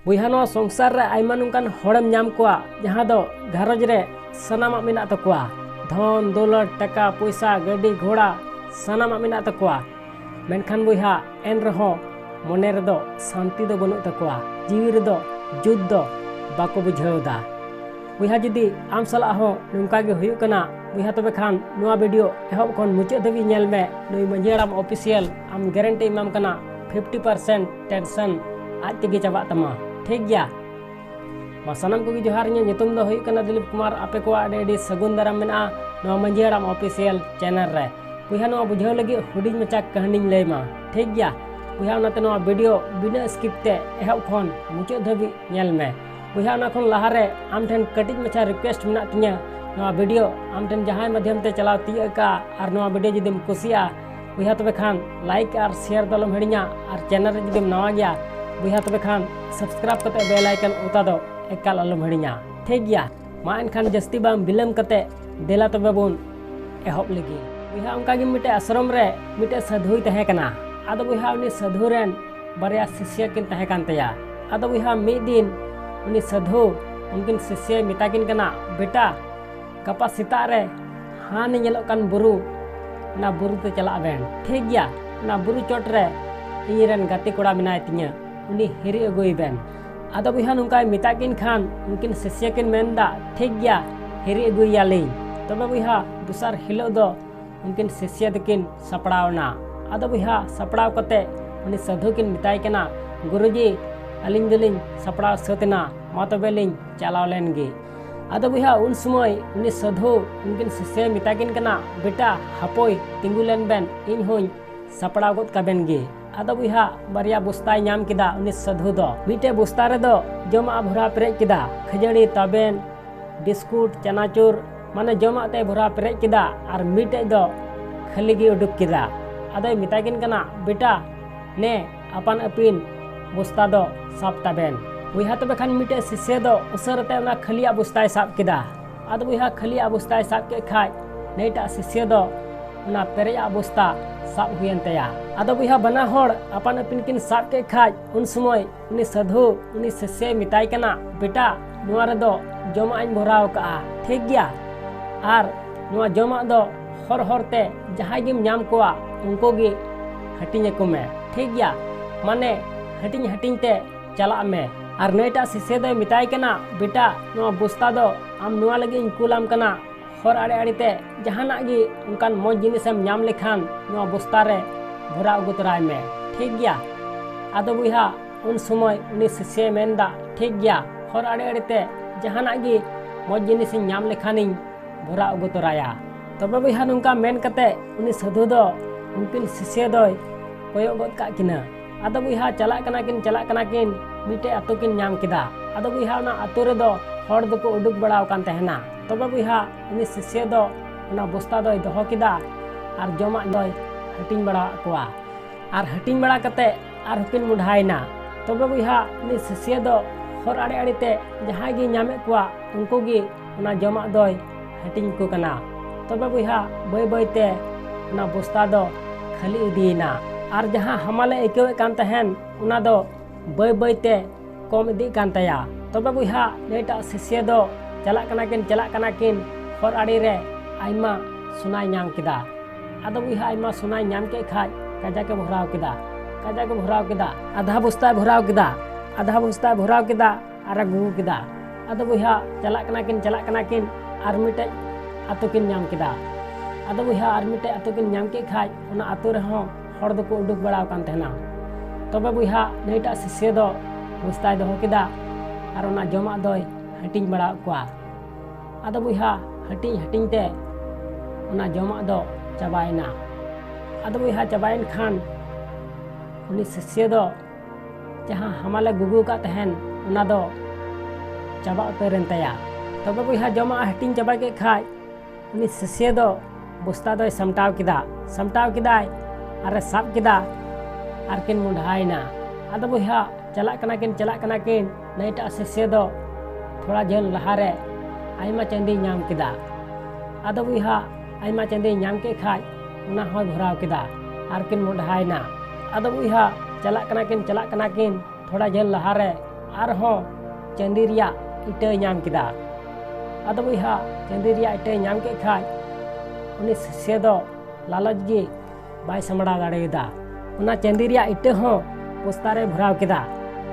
बुइहा no संसार रे आइमा नुकान होड़म नाम कोआ जहां दो घरज रे सनामा मेना तकोआ धन दौलत टाका पैसा गाड़ी घोड़ा सनामा मेना तकोआ मेनखान बुइहा एन रहो मने रे दो शांति दो बनु तकोआ जीवी रे दो जुद दो बाको बुझावदा बुइहा जदि आम सला हो नुका गे हुयु कना बुइहा तबे खान नुआ वीडियो एहब कोन मुचे धबी नेल मे नुई मंजेराम ऑफिशियल आम गारंटी इमाम कना 50% टेंशन आज तेगे चाबा तमा ठीक गया मा सनम को जोहार ᱧ ᱧᱩᱛᱩᱢ ᱫᱚ ᱦᱩᱭᱩᱜ ᱠᱟᱱᱟ ᱫᱤᱞᱤᱯ ᱠᱩᱢᱟᱨ ᱟᱯᱮ ᱠᱚᱣᱟᱜ ᱟᱹᱰᱤ ᱥᱟᱹᱜᱩᱱ ᱫᱟᱨᱟᱢ ᱢᱮᱱᱟᱜᱼᱟ ᱱᱚᱣᱟ ᱢᱟᱹᱡᱷᱤ ᱦᱟᱲᱟᱢ ᱚᱯᱷᱤᱥᱤᱭᱟᱞ ᱪᱮᱱᱮᱞ ᱨᱮ ᱵᱩᱭᱦᱟ ᱱᱚᱣᱟ ᱵᱩᱡᱷᱟᱹᱣ ᱞᱟᱹᱜᱤᱫ ᱦᱩᱰᱤᱧ ᱢᱟᱪᱷᱟ ᱠᱟᱹᱦᱱᱤᱧ ᱞᱟᱹᱭᱢᱟ ᱴᱷᱤᱠ ᱜᱮᱭᱟ ᱵᱩᱭᱦᱟ ᱚᱱᱟᱛᱮ ᱱᱚᱣᱟ ᱵᱷᱤᱰᱤᱭᱳ ᱵᱤᱱᱟᱹ ᱥᱠᱤᱯ ᱛᱮ ᱮᱦᱚᱵ ᱠᱷᱚᱱ ᱢᱩᱪᱟᱹᱫ ᱫᱷᱟᱹᱵᱤᱡ ᱧᱮᱞ ᱢᱮ ᱵᱩᱭᱦᱟ ᱚᱱᱟ ᱠᱷᱚᱱ ᱞᱟᱦᱟᱨᱮ ᱟᱢ ᱴᱷᱮᱱ ᱠᱟᱹᱴᱤᱡ ᱢᱟᱪᱷᱟ ᱨᱤᱠᱣᱮᱥᱴ ᱢᱮᱱᱟᱜ ᱛᱤᱧᱟᱹ ᱱᱚᱣᱟ ᱵᱷᱤᱰᱤᱭᱳ ᱟᱢ ᱴᱷᱮᱱ ᱡᱟᱦᱟᱸᱭ ᱢᱟᱫᱽᱫᱷᱚᱢ te ᱪᱟᱞᱟᱣ ᱛᱤᱭᱳᱜ ᱠᱟᱜᱼᱟ ᱟᱨ ᱱᱚᱣᱟ ᱵᱷᱤᱰᱤᱭᱳ ᱡᱩᱫᱤᱢ ᱠᱩᱥᱤᱭᱟᱜᱼᱟ बुइहा तबे खान लाइक और शेयर दो आलम हिड़िया और चैनल रे जुदीम नवा गया बुइहा तबे खान सब्सक्राइब कते बेल आइकन उता दो एकाल आलम हिड़िया ठीक गया मा एनखान जस्ती बाम बिलम कते देला तबे बोन एहब लगी बुइहा उनका गे मिटे आश्रम रे मिटे साधुई तहे कना आदो बुइहा उनी साधु रेन बारिया शिष्य किन तहे कान तया आदो बुइहा मिद दिन उनी साधु उनकिन शिष्य मिताकिन कना बेटा गपा सिता रे हां ने नेलो कान बुरु ना बुरु ते चला बेन ठीक गया ना बुरु चोट रे इरेन गाते कोड़ा मिनाय तिया उनी हिरी अगुई बेन आदो बुइहा नुका मिताकिन खान उनकिन शिष्य किन मेनदा ठीक गया हिरी अगुई याली तबे बुइहा दुसार हिलो दो उनकिन शिष्य तकिन सपड़ावना आदो बुइहा सपड़ाव कते उनी साधु किन मिताय कना गुरुजी अलिंग दलिंग सपड़ाव सतना मा तबे लिंग चलाव लेनगे आदो बुइहा उन समय उनी साधु उनकिन शिष्य मिताकिन कना बेटा हपोय तिंगुलेन बेन इन होई सपड़ाव गोद काबेन गे आदो बुइहा बारिया बुस्ताय नाम किदा उनी साधु दो मिटे बुस्ता रे दो जमा भरा पेरेज किदा खजड़ी ताबेन बिस्कुट चनाचूर माने जमा ते भरा पेरेज किदा और मिटे दो खाली गे उडुक किदा आदो मिताकिन कना बेटा ने अपन अपिन बुस्ता दो साब ताबेन बुइहा तबे खान मिटे शिष्य दो उसरते उना खलिया बुस्ताय साब किदा आदो बुइहा खलिया बुस्ताय साब के खाय नेटा शिष्य दो उना पेरेया बुस्ता साब हुयन तया आदो बुइहा बना होड़ अपन अपिन किन साब के खाय उन समय उनी साधु उनी शिष्य मिताय कना बेटा नुआ रे दो जमा आइन भराव का ठीक गया आर नुआ जमा दो हर हरते जहां गिम नाम कोआ उनको गे हटिंग को में ठीक गया माने हटिंग हटिंग ते चला में और नेटा शिष्य दो मिताय कना बेटा नुआ बुस्ता दो आम नुआ लगे कुलाम कना हर आड़े आड़े ते जहाना गे उनकान मौज जिनिसम नाम लेखान नुआ बुस्ता रे भरा उगुतराय में ठीक गया आदो बुइहा उन समय उनी शिष्य मेनदा ठीक गया हर आड़े आड़े ते जहाना गे मौज जिनिस नाम लेखानिन भरा उगुतराया तबे बुइहा नुका मेन कते उनी साधु दो उनकिन शिष्य दोय कोयो गद का किना आदो बुइहा चला कना किन मिटे आतो किन नाम किदा आदो बुइहा ना आतो रे दो हर दको उडुक बड़ाव कान तहना तबे बुइहा उनी शिष्य दो उना बुस्ता दोय दोहो किदा और जमा दोय हटिंग बड़ा कोआ और हटिंग बड़ा कते और हकिन मुढायना तबे बुइहा उनी शिष्य दो हर आड़े आड़े ते जहां गे नामे कोआ उनको गे उना जमा दोय हटिंग को कना तबे बुइहा बय बय ते उना बुस्ता दो खाली इदीना और जहां हमाले एकेवे कान तहन उना दो बय बय ते कम इदी कान तया तबे बुइहा नेटा शिष्य दो चला कना किन हर आड़ी रे आइमा सुनाय नाम किदा आदो बुइहा आइमा सुनाय नाम के खाय काजा के भराव किदा आधा बुस्ता भराव किदा और गु किदा आदो बुइहा चला कना किन और मिटे आतो किन नाम किदा आदो बुइहा और मिटे आतो किन नाम के खाय उना आतो रे हो हर दको उडुक बड़ाव कान तहना तबे बुइहा नेटा शिष्य दो बुस्ताय दोहो किदा और उना जमा दोय हटिंग बड़ा कोआ आदो बुइहा हटिंग ते उना जमा दो चाबायना आदो बुइहा चाबायन खान उनी शिष्य दो जहां हमाले गुगु का तहन उना दो चाबा उतरन तया तबे बुइहा जमा हटिंग चाबा के खाय उनी शिष्य दो बुस्ता दोय समटाव किदाय अरे साब किदा और किन मुढायना आदो बुइहा चला कना किन नेटा शिष्य दो थोड़ा झल लहारे आइमा चंदी नाम किदा आदो बुइहा आइमा चंदी नाम के खाय उना होय भराव किदा और किन मुढायना आदो बुइहा चला कना किन थोड़ा झल लहारे आरहों चांदी रिया इटाय नाम किदा। आदो बुइहा चांदी रिया इटाय नाम के खाय उनी शिष्य दो लालच गे बाय समड़ा दाड़ेदा। उना चांदी रिया इटा हों बस्ता रे भराव किदा।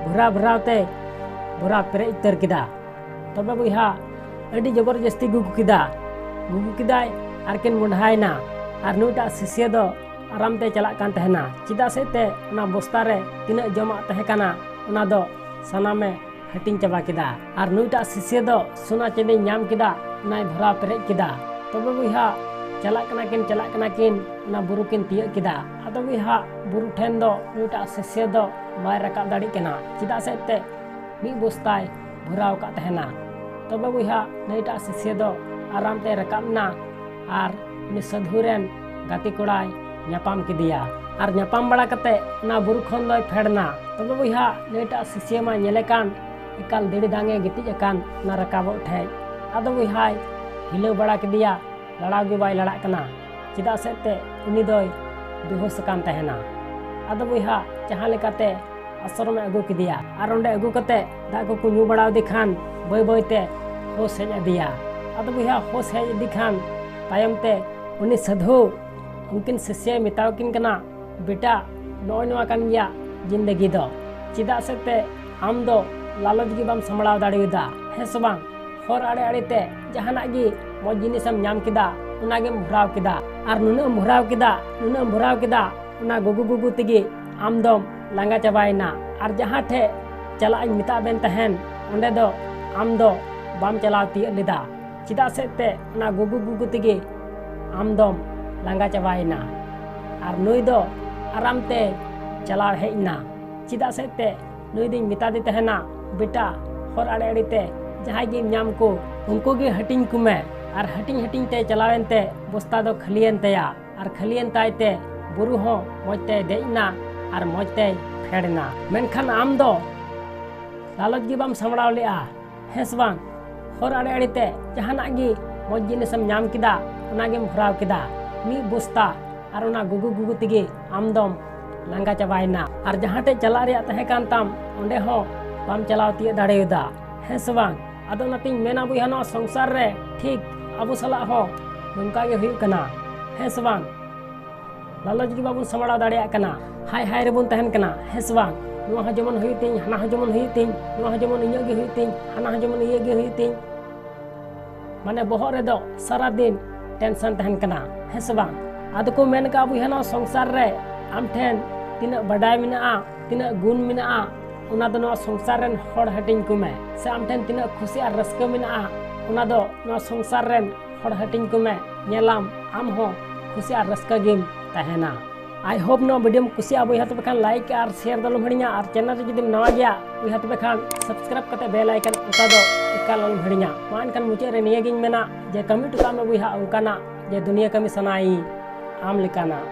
भरावते भरा पेरे उतर किदा। तबे बुइहा अडी जबरदस्ती गुगु किदाय आरकिन मुंढायना आर नुटा शिष्य दो आराम ते चला कान तहना चिदा से ते उना बस्ता रे तिना जमा तहे काना उना दो सनामे हटिंग चबा किदा। आर नुटा शिष्य दो सोना चांदी नाम किदा नाय भरा पेरे किदा। तबे बुइहा चला कना किन उना बुरु किन तिया किदा। आदो बुइहा बुरु ठेन दो नुटा शिष्य दो बाय रकाब दाड़ी कना चिदा से ते मी बस्ताय भराव का तहना। तबे बुइहा नईटा शिष्य दो आराम ते रकाबना आर उनी साधुरेन गाती कोड़ाय ᱧᱟᱯᱟᱢ किदिया। आर ᱧᱟᱯᱟᱢ बड़ा कते ना बुरु खन दोय फेड़ना। तबे बुइहा नईटा शिष्य मा नेले कान एकाल देड़ी दांगे गितिज अकान ना रकाबो ठे। आदो बुइहाय हिलाव बड़ा किदिया लड़ाव गे बाय लड़ा कना चिदा से ते उनी दोय बेहोश कान तहना। आदो बुइहा जहां लेकाते आश्रम में अगू किदिया आर ओंडे अगू कते दा को ᱧᱩ बड़ाव दिखान बय बयते होश हेज दिया। आदो बुइहा होश हेज दिखान तायम ते उनी साधु उनकिन शिष्य मिताव किन कना बेटा नोय नोआ कान गया जिंदगी दो चिदा से ते आम दो लालच गी बाम समड़ाव दाड़ेदा हे से बांग हर आड़े आड़े ते जहाना गी मौज जिनिसम नाम किदा उना गेम भराव किदा। आर नुना भराव किदा उना गुगु तिगी आम दम लांगा चाबायना। आर जहां ठे चला मिता बेन तहन ओंडे दो आम दो बाम चलाव तिया लेदा चिदा से ते उना गुगु तिगी आम दम लांगा चाबायना। आर नुई दो आराम ते चलाव हेजना चिदा से ते नुई दिन मिता दे तहना बेटा हर आड़े आड़े ते जहां गे नाम को उनको गे हटिंग कुमे। आर हटिंग ते चलावेन ते बस्ता दो खलियन तया। आर खलियन ताय ते बुरु हो मजते देना आर मजते फेड़ना। मेनखान आम दो लालच गे बाम समड़ाव लेआ हेस बांग हर आड़े आड़े ते जहाना गे मौज जिनिसम नाम किदा उना गेम भराव किदा मी बस्ता आर उना गुगु तिगे आम दम लांगा चाबायना। आर जहां ते चला रे तहे कान ताम ओंडे हो बाम चलाव तिया दाड़ेदा हेस बांग। आदो नातिन मेना बुइहा नो संसार रे ठीक अबु सला हो नंका गे हुई कना हेस बांग। लालच गे बाबुन समड़ा दाड़िया कना हाय हाय रेबुन तहन कना हेस बांग। नुआ हो जेमन हुई तिन हाना हो जेमन हुई तिन नुआ हो जेमन इया गे हुई तिन हाना हो जेमन इया गे हुई तिन माने बहो रे दो सारा दिन टेंशन तहन कना हेस बांग। आदो को मेन का बुइहा नो संसार रे आम ठेन तिना बडाय मिना तिना गुण मिना उना दो नो संसार रेन हड़ हटिंग कुमे से आम ठेन तिना खुशी आर रस्का मिना उना दो नो संसार रेन हड़ हटिंग कुमे नेलाम आम हो खुशी आर रस्का गेम तहना। आई होप नो वीडियो कुसिया बुइहा तबे खान लाइक आर शेयर दलम हड़िया आर चैनल रे जुदिम नवा गया बुइहा तबे खान सब्सक्राइब कते बेल आइकन उका दो इकाल लम हड़िया मान खान मुचे रे निया गिन मेना जे कमी टुका में बुइहा उनकाना जे दुनिया कमी सनाई आम लिकाना।